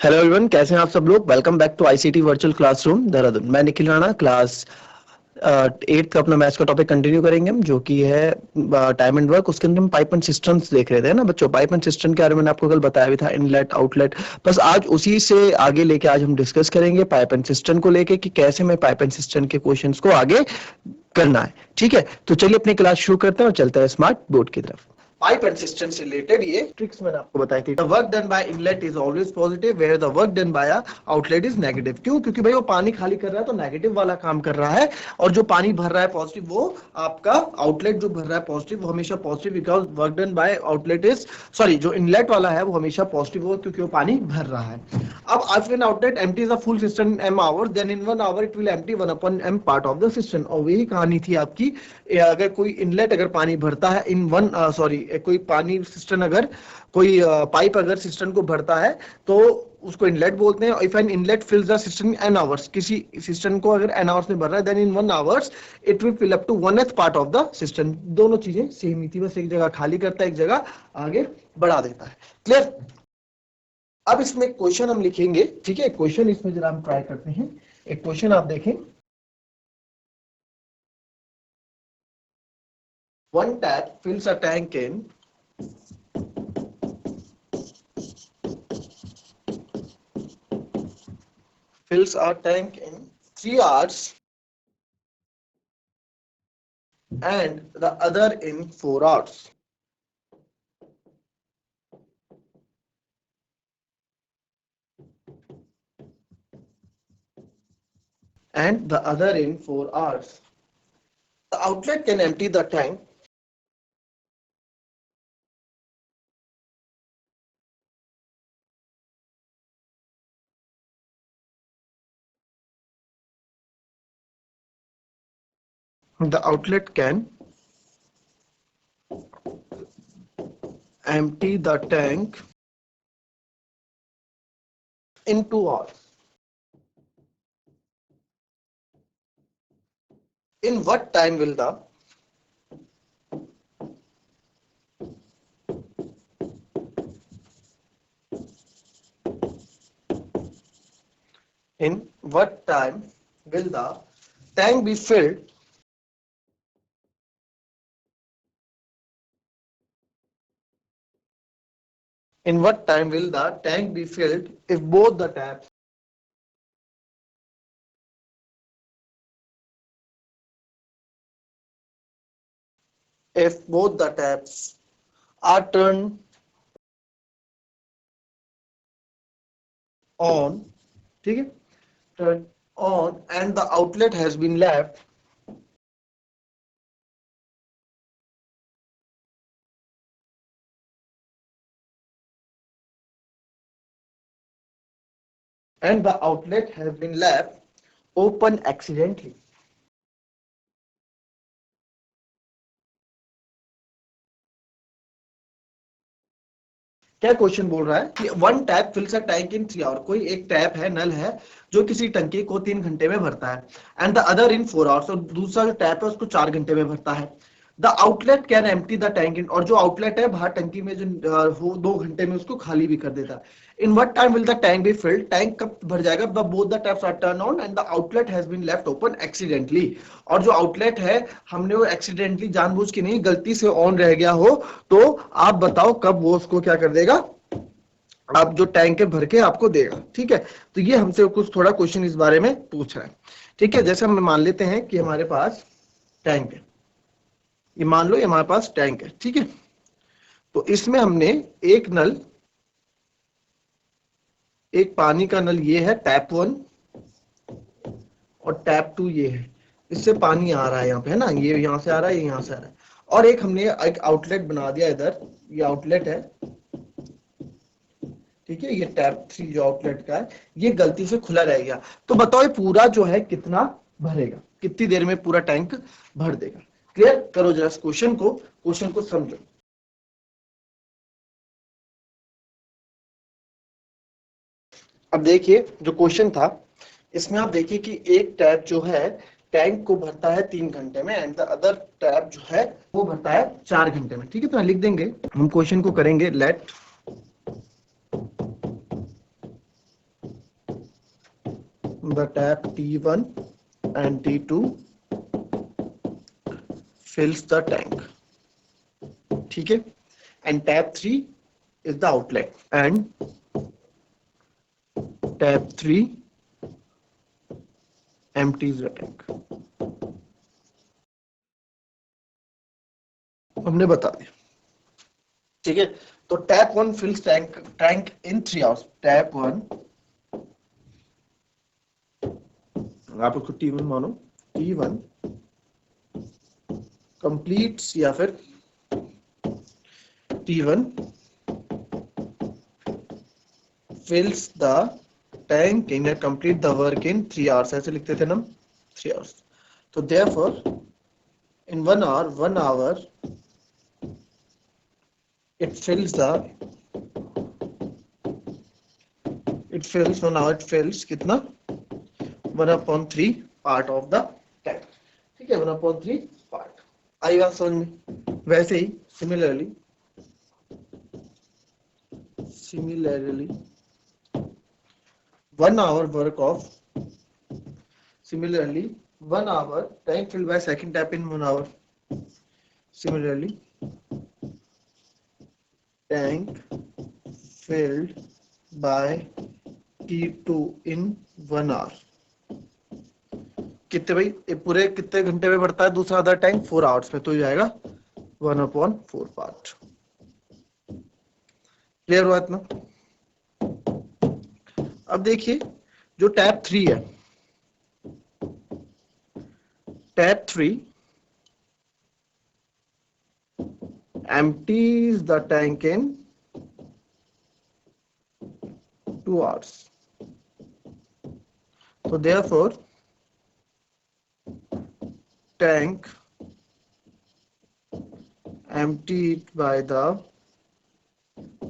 Hello everyone, कैसे हैं आप सब लोग। Welcome back to ICT virtual classroom Dehradun. मैं निखिल राणा, क्लास 8th का अपना मैथ्स का टॉपिक कंटिन्यू करेंगे हम, जो कि है टाइम एंड वर्क। उसके अंदर हम पाइप एंड सिस्टम्स देख रहे थे ना बच्चों। पाइप एंड सिस्टम के बारे में मैंने आपको कल बताया भी था, इनलेट आउटलेट। बस आज उसी से आगे लेके आज हम डिस्कस करेंगे पाइप एंड सिस्टम को लेके कि कैसे मैं पाइप एंड सिस्टम के क्वेश्चंस को आगे करना है। ठीक है, तो चलिए अपनी क्लास शुरू करते हैं और चलते हैं स्मार्ट बोर्ड की तरफ। पाइप एंड सिस्टम से रिलेटेड ये ट्रिक्स मैंने आपको बताई थी। The work done by inlet is always positive where the work done by outlet is negative. क्यों? क्योंकि भाई वो पानी खाली कर रहा है तो नेगेटिव वाला काम कर रहा है, और जो पानी भर रहा है पॉजिटिव, वो आपका आउटलेट जो भर रहा है पॉजिटिव, वो हमेशा positive, because work done by outlet is sorry जो इनलेट वाला है वो हमेशा पॉजिटिव होगा क्योंकि वो पानी भर रहा है। अब if an outlet empties the full system in m hours, then in 1 hour it will empty 1/m part of the system। और वही कहानी थी आपकी। अगर कोई इनलेट अगर पानी भरता है इन वन सॉरी कोई पानी सिस्टम अगर कोई पाइप अगर सिस्टम को भरता है तो उसको इनलेट बोलते हैं। If an inlet fills the system n hours, किसी सिस्टम को अगर एन आवर्स में भर रहा है, then in 1 hours it will fill up to 1/8 part of the system. दोनों चीजें सेम ही थी, बस एक जगह खाली करता है, एक जगह आगे बढ़ा देता है। क्लियर? अब इसमें क्वेश्चन हम लिखेंगे। ठीक है, क्वेश्चन इसमें जरा हम ट्राई करते हैं। एक क्वेश्चन आप देखें। One tap fills a tank in fills a tank in 3 hours and the other in 4 hours. And the other in 4 hours. The outlet can empty the tank the outlet can empty the tank in 2 hours. In what time will the in what time will the tank be filled in what time will the tank be filled if both the taps are turned on? ठीक है, turn on and the outlet has been left and the outlet has been left open accidentally. क्या question बोल रहा है कि one tap fills a tank in 3 hour. कोई एक tap है, नल है, जो किसी टंकी को 3 घंटे में भरता है। And the other in 4 hours, और दूसरा जो टैप है उसको 4 घंटे में भरता है। The outlet can empty the tank in, और जो आउटलेट है बाहर टंकी में जो वो 2 घंटे में उसको खाली भी कर देता है। In what time will the tank be filled? Tank कब भर जाएगा? Both the taps are turn on and the outlet has been left open accidentally. और जो आउटलेट है हमने वो एक्सीडेंटली, जानबूझ के नहीं, गलती से ऑन रह गया हो, तो आप बताओ कब वो उसको क्या कर देगा, आप जो टैंक है भर के आपको देगा। ठीक है, तो ये हमसे कुछ थोड़ा क्वेश्चन इस बारे में पूछ रहा है। ठीक है, जैसे हम मान लेते हैं कि हमारे पास टैंक है, ये मान लो ये हमारे पास टैंक है। ठीक है, तो इसमें हमने एक नल, एक पानी का नल ये है टैप 1, और टैप 2 ये है, इससे पानी आ रहा है यहाँ पे, है ना, ये यहाँ से आ रहा है, ये यहाँ से आ रहा है। और एक हमने एक आउटलेट बना दिया इधर, ये आउटलेट है। ठीक है, ये टैप 3 जो आउटलेट का है, ये गलती से खुला रह गया। तो बताओ ये पूरा जो है कितना भरेगा, कितनी देर में पूरा टैंक भर देगा? क्लियर करो जरा क्वेश्चन को समझो। अब देखिए जो क्वेश्चन था, इसमें आप देखिए कि एक टैप जो है टैंक को भरता है 3 घंटे में, एंड द अदर टैप जो है वो भरता है 4 घंटे में। ठीक है, तो लिख देंगे हम, क्वेश्चन को करेंगे late the tap T1 and T2 fills the tank. ठीक है, and tap 3 is the outlet, and tap 3 empties the tank. हमने बता दिया, ठीक है। तो tap 1 fills tank in 3 hours. Tap 1, आप उसको T1 मानो, T1 कंप्लीट्स, या फिर T1 fills the tank in a complete the work in 3 hours, ऐसे लिखते थे ना हम, 3 hours। तो therefore in 1 hour it fills 1 hour it fills कितना, 1/3 पार्ट ऑफ द टैंक, ठीक है, 1/3 पार्ट। आई बात समझ में? वैसे ही similarly 1 hour work of, similarly 1 hour tank filled by second tap in 1 hour, similarly tank filled by T2 in 1 hour। कितने भाई, ये पूरे कितने घंटे में बढ़ता है दूसरा आधा टैंक? 4 आवर्स में, तो ये आएगा 1/4 पार्ट। क्लियर हुआ इतना? अब देखिए जो टैप 3 है, tap 3 empties the tank in 2 hours, so therefore tank emptied by the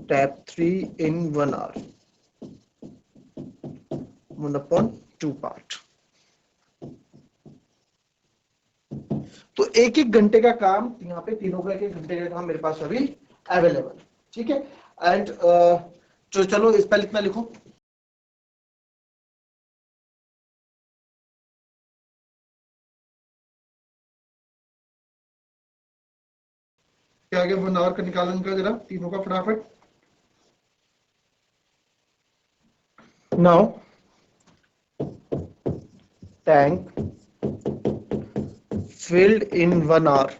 tap 3 in 1 hour, 1/2 part. तो एक एक घंटे का काम, यहाँ पे तीनों का एक एक घंटे का काम मेरे पास अभी अवेलेबल, ठीक है। एंड तो चलो इस पर इतना लिखो, क्या आगे 1 आवर का निकालो इनका जरा, तीनों का फटाफट। Now tank filled in 1 hour,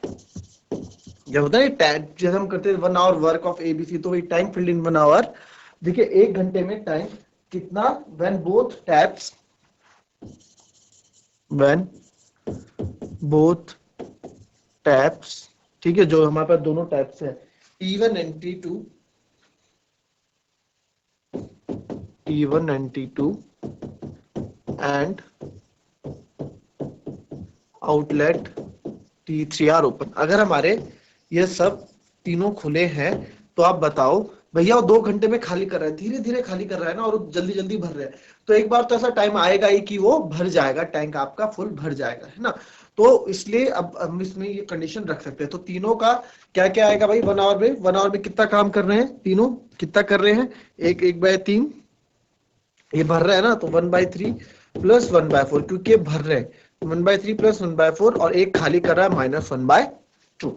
जब होता है टैंक, जब हम करते हैं 1 आवर वर्क ऑफ एबीसी, तो वही टैंक फिल्ड इन 1 आवर। देखिए एक घंटे में टैंक कितना, when both taps, when both taps, ठीक है, जो हमारे पास दोनों टैप्स है T1 and T2, T1 and T2 and outlet T3 are open. अगर हमारे ये सब तीनों खुले हैं तो आप बताओ भैया वो 2 घंटे में खाली कर रहा है, धीरे धीरे खाली कर रहा है ना, और जल्दी जल्दी भर रहा है, तो एक बार तो ऐसा टाइम आएगा ही कि वो भर जाएगा, टैंक आपका फुल भर जाएगा, है ना। तो इसलिए अब हम इसमें ये कंडीशन रख सकते हैं। तो तीनों का क्या क्या आएगा भाई 1 आवर में? 1 आवर में कितना काम कर रहे हैं तीनों, कितना कर रहे हैं? 1/3 ये भर रहा है ना, तो 1/3 प्लस 1/4, क्योंकि ये भर रहे हैं 1/3 प्लस 1/4, और एक खाली कर रहा है -1/2,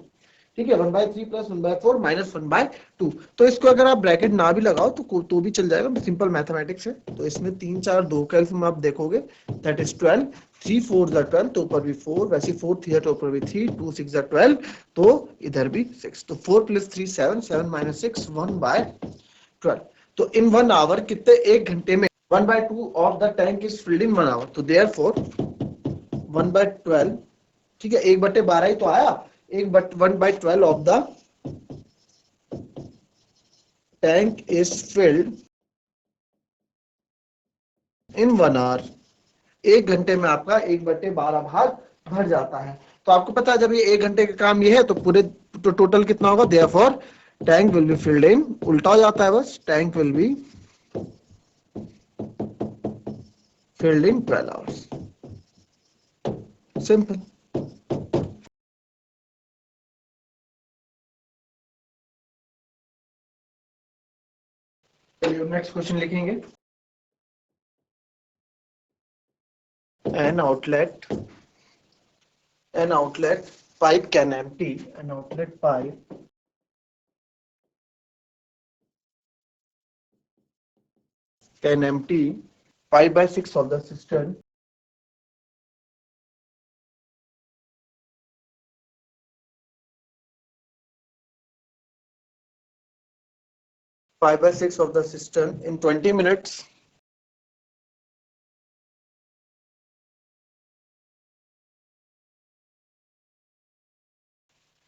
ठीक है। 1/3 प्लस 1/4 -1/2। तो इसको अगर आप ब्रैकेट ना भी लगाओ तो भी चल जाएगा, सिंपल मैथमेटिक्स है। तो इसमें 3 4 2 का एल्सियम आप देखोगे, दैट इज 12, 3 4 12, तो ऊपर भी 4, वैसे 4 3 तो ऊपर भी 3, 2 6 12, तो इधर भी 6, तो 4 + 3 7, 7 - 6 1/12। तो इन 1 आवर कितने, एक घंटे में 1/2 of the tank is filled in 1 hour, तो देयरफॉर 1/12, ठीक है, 1/12 ही तो आया, 1/12 of the tank is filled in 1 hour. एक घंटे में आपका 1/12 भाग भर जाता है। तो आपको पता है जब ये एक घंटे का काम ये है तो पूरे तो टोटल कितना होगा, therefore tank will be filled in, उल्टा हो जाता है बस, tank will be filled in 12 hours. Simple. चलिए नेक्स्ट क्वेश्चन लिखेंगे। an outlet pipe can empty, an outlet pipe can empty 5/6 of the cistern 5/6 of the cistern in 20 minutes.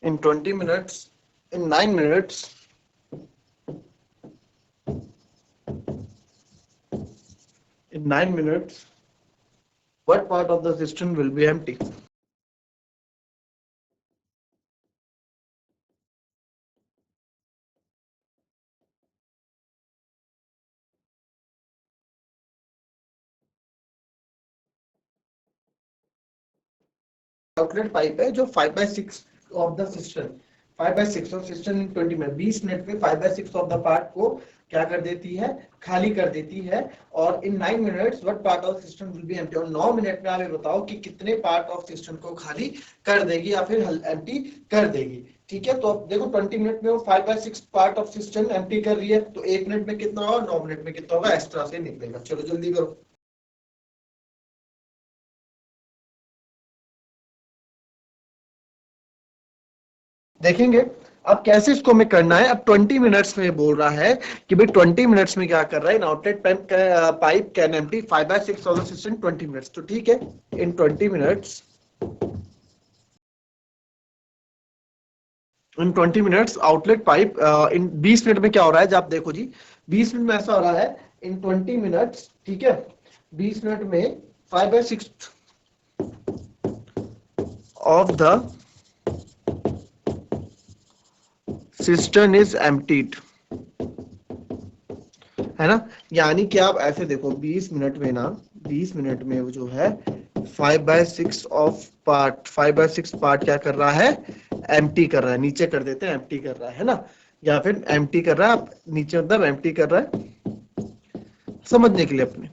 In 20 minutes, in 9 minutes, in 9 minutes, what part of the cistern will be empty? Outlet pipe है जो 5/6 of the system 5/6 of system in 20 minute 20 minute में 5/6 of the part को क्या कर देती है, खाली कर देती है। और इन 9 minutes what part of system will be empty. और 9 मिनट में आप ये बताओ कि कितने पार्ट ऑफ सिस्टम को खाली कर देगी या फिर एम्प्टी कर देगी। ठीक है, तो अब देखो 20 मिनट में वो 5/6 पार्ट ऑफ सिस्टम एम्प्टी कर रही है, तो 1 मिनट में कितना होगा, 9 मिनट में कितना होगा, इस तरह से निकलेगा। चलो जल्दी करो। देखेंगे अब कैसे इसको हमें करना है। अब 20 मिनट्स में बोल रहा है कि भाई 20 मिनट्स में क्या कर रहा है, outlet pipe can empty 5/6 of the system 20 minutes. तो ठीक है, इन 20 मिनट्स आउटलेट पाइप इन 20 मिनट में क्या हो रहा है, जब आप देखो जी 20 मिनट में ऐसा हो रहा है इन 20 मिनट्स, ठीक है 20 मिनट में 5/6 of the system is emptied, है ना। यानी कि आप ऐसे देखो 20 मिनट में ना 20 मिनट में वो जो है 5/6 ऑफ पार्ट 5/6 पार्ट क्या कर रहा है, एम्प्टी कर रहा है। नीचे कर देते हैं एम्प्टी कर रहा है ना, या फिर एम्प्टी कर रहा है, आप नीचे मतलब एम्प्टी कर रहा है समझने के लिए अपने।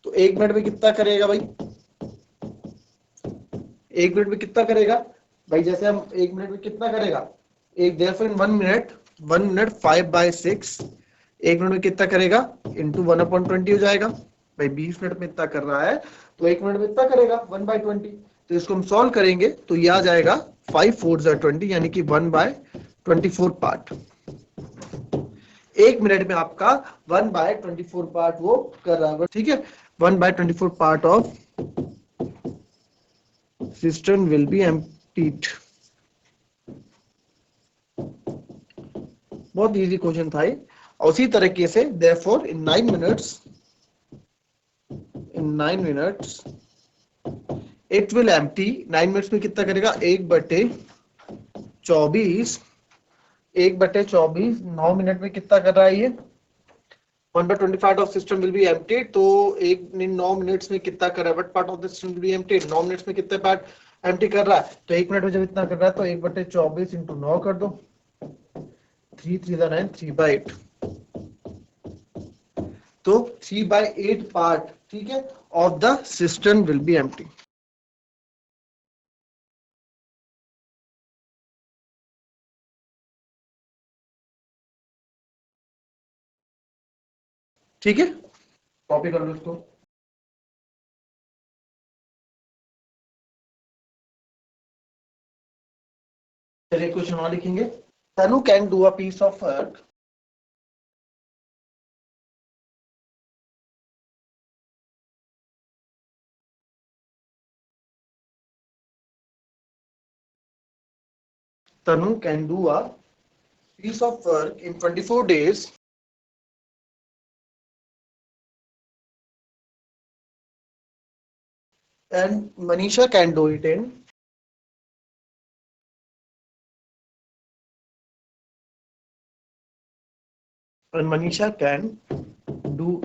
तो 1 मिनट में कितना करेगा भाई, 1 मिनट में कितना करेगा भाई, जैसे हम 1 मिनट में कितना करेगा, एक देयर इन 1 मिनट 5/6 1 मिनट में कितना करेगा इंटू 1/20 हो जाएगा भाई। 20 मिनट में इतना कर रहा है तो 1 मिनट में इतना करेगा 1/20। तो इसको हम सॉल्व करेंगे तो ये आ जाएगा 5 4 20 यानी कि 1/24 पार्ट। 1 मिनट में आपका 1/24 पार्ट वो कर रहा है, ठीक है। 1/24 part of system will be emptied. बहुत इजी क्वेश्चन था ये। उसी तरीके से therefore in 9 minutes it will empty 9 minutes में कितना करेगा 1/24 1/24 9 मिनट में कितना कर रहा है ये 1/25 of system will be empty. तो एक 9 मिनट्स में कितना कर रहा है, what part of the system will be empty, 9 minutes में कितने पार्ट एम्प्टी कर रहा है। तो 1 मिनट में जब इतना कर रहा है तो 1/24 इंटू 9 कर दो, 3 3 9 3/8। तो 3/8 पार्ट, ठीक है, of the system will be empty. ठीक है, कॉपी कर लो इसको। चलिए क्वेश्चन और लिखेंगे। Tanu can do a piece of work Tanu can do a piece of work in 24 days and Manisha can do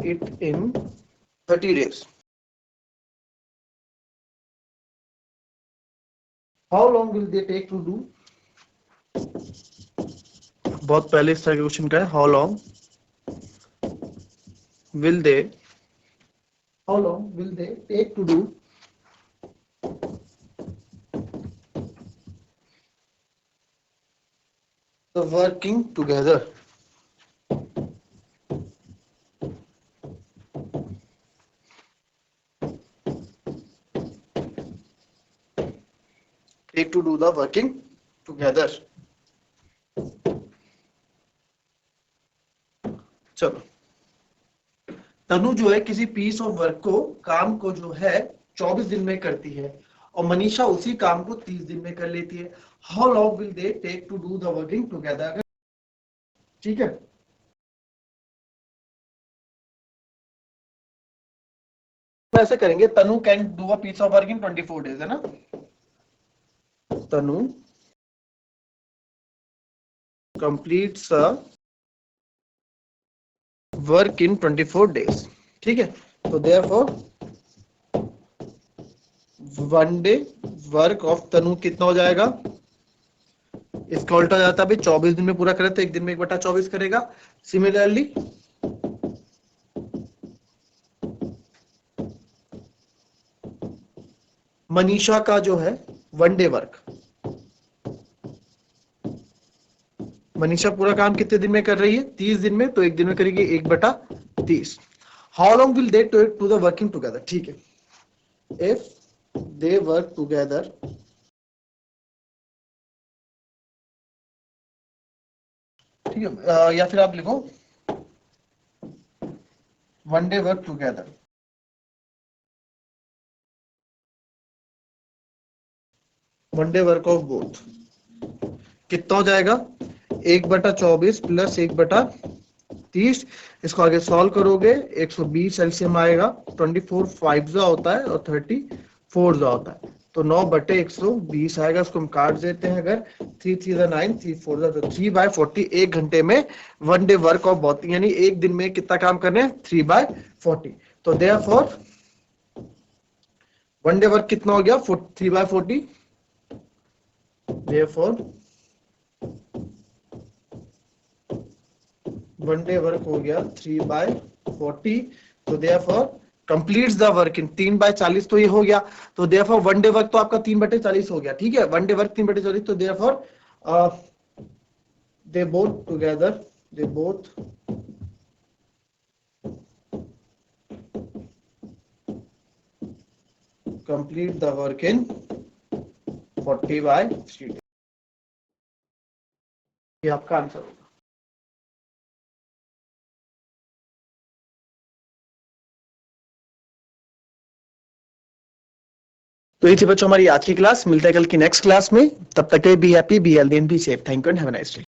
it in 30 days. How long will they take to do? बहुत पहले इस तरह के क्वेश्चन का है, how long will they take to do working together. Take to do the working together. चलो, तनु जो है किसी पीस ऑफ वर्क को काम को जो है 24 दिन में करती है और मनीषा उसी काम को 30 दिन में कर लेती है. How long will they take to do the working together? ठीक है, तो ऐसे करेंगे. Tanu can do a piece of work in 24 days, है ना. Tanu completes a work in 24 days. ठीक है, तो therefore one day work of Tanu कितना हो जाएगा? इसका उल्टा जाता है, 24 दिन में पूरा करे तो एक दिन में 1/24 करेगा. सिमिलरली मनीषा का जो है वन डे वर्क, मनीषा पूरा काम कितने दिन में कर रही है? 30 दिन में, तो एक दिन में करेगी 1/30. How long will they take to the working together? ठीक है, इफ दे वर्क टुगेदर ठीक है, या फिर आप लिखो one day work together. One day work of both कितना हो जाएगा? 1/24 प्लस 1/30. इसको आगे सॉल्व करोगे 120 एलसीएम आएगा. 24 5 होता है और 34 होता है, तो 9/120 आएगा. इसको हम काट देते हैं. अगर 3 3 9 3 4 तो 3/40. एक घंटे में one day work of both, यानी एक दिन में कितना काम करने हैं? 3/40. तो देयरफॉर वन डे वर्क कितना हो गया? 3/40. देयरफॉर वन डे वर्क हो गया 3/40. तो therefore completes the work in 3/40. तो ये हो गया. तो देयरफॉर वन डे वर्क तो आपका 3/40 हो गया. ठीक है, वन डे वर्क 3/40. तो therefore they both complete the work in 40/3. ये आपका आंसर होगा. तो ये थी बच्चों हमारी आज की क्लास. मिलते हैं कल की नेक्स्ट क्लास में. तब तक के be happy, be healthy and be safe. Thank you and have a nice day.